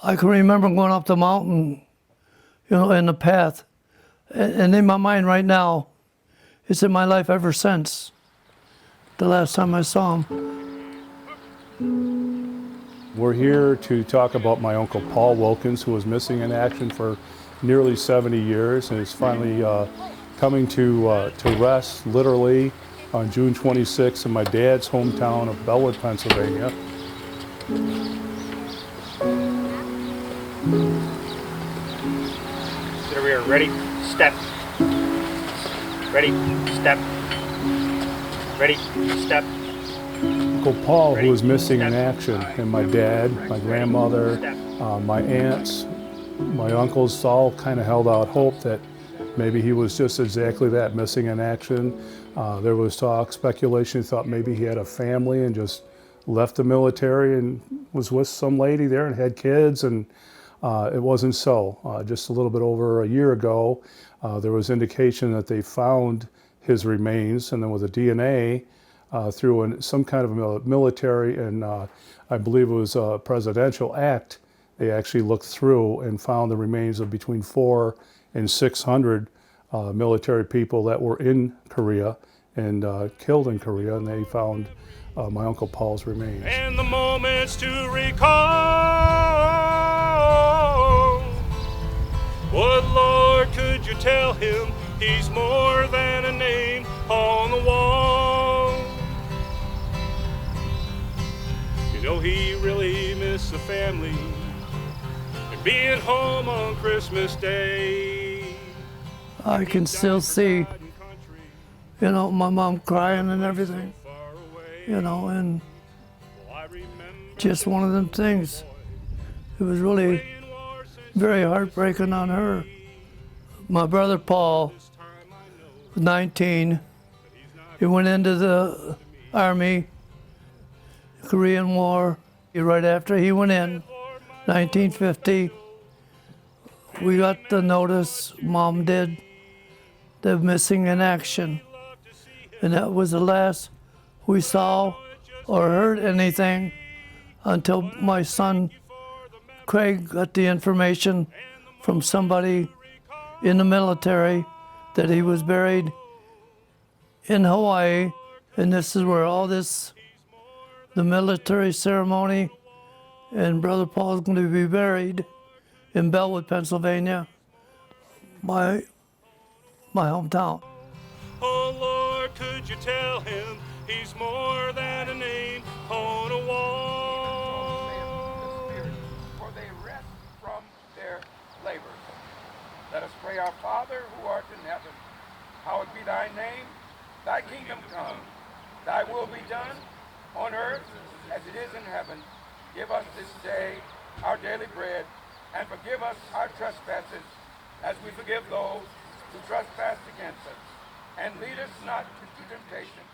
I can remember going up the mountain, in the path. And in my mind right now, it's in my life ever since the last time I saw him. We're here to talk about my Uncle Paul Wilkins, who was missing in action for nearly 70 years and is finally coming to rest, literally, on June 26th in my dad's hometown of Bellwood, Pennsylvania. There we are. Ready, step. Ready, step. Ready, step. Uncle Paul, who was missing in action, and my dad, my grandmother, my aunts, my uncles all kind of held out hope that maybe he was just exactly that, missing in action. There was talk, speculation, thought maybe he had a family and just left the military and was with some lady there and had kids, and it wasn't so. Just a little bit over a year ago, there was indication that they found his remains, and then with the DNA, through some kind of a military and I believe it was a presidential act, they actually looked through and found the remains of between 400 and 600 military people that were in Korea and killed in Korea, and they found my Uncle Paul's remains. And the moments to recall, what Lord could you tell him? He's more than a name on the wall. You know he really missed the family and being home on Christmas Day. I can still see, my mom crying and everything, and just one of them things. It was really very heartbreaking on her. My brother Paul was 19. He went into the Army, Korean War. Right after he went in, 1950, we got the notice, Mom did, they're missing in action. And that was the last we saw or heard anything until my son Craig got the information from somebody in the military that he was buried in Hawaii, and this is where all this, the military ceremony, and Brother Paul is going to be buried in Bellwood, Pennsylvania, my hometown. Oh Lord, could you tell him he's more than a name on a wall? For they rest from their labors. Let us pray. Our Father who art in heaven, hallowed be thy name. Thy kingdom come. Thy will be done on earth as it is in heaven. Give us this day our daily bread, and forgive us our trespasses as we forgive those who trespass against us. And lead us not into temptation,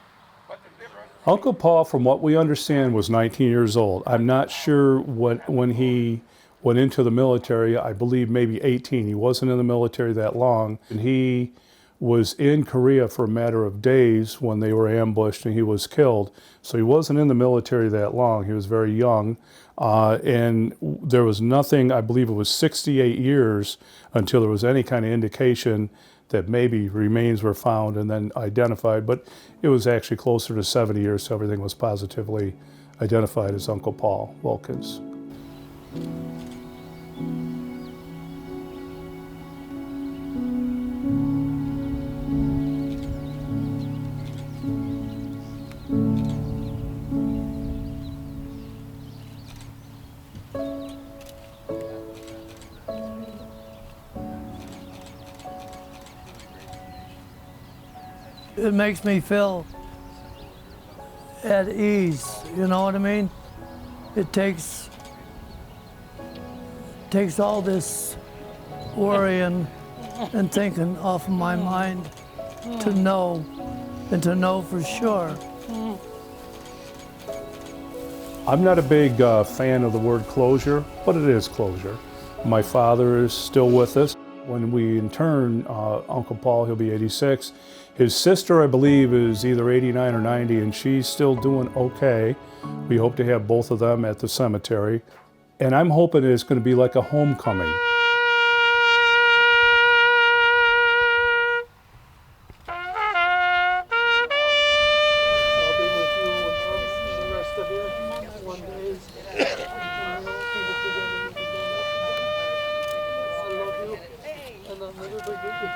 but deliver us. Uncle Paul, from what we understand, was 19 years old. I'm not sure when he went into the military. I believe maybe 18. He wasn't in the military that long. And he was in Korea for a matter of days when they were ambushed and he was killed. So he wasn't in the military that long. He was very young. And there was nothing, I believe it was 68 years until there was any kind of indication that maybe remains were found and then identified, but it was actually closer to 70 years, so everything was positively identified as Uncle Paul Wilkins. It makes me feel at ease, you know what I mean? It takes all this worry and thinking off of my mind to know, and to know for sure. I'm not a big fan of the word closure, but it is closure. My father is still with us. When we intern Uncle Paul, he'll be 86. His sister, I believe, is either 89 or 90, and she's still doing okay. We hope to have both of them at the cemetery. And I'm hoping it's going to be like a homecoming. I'll be with you and the rest of you one day. I love you, and I'll never forget you.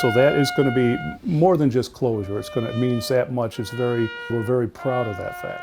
So that is going to be more than just closure. It means that much. We're very proud of that fact.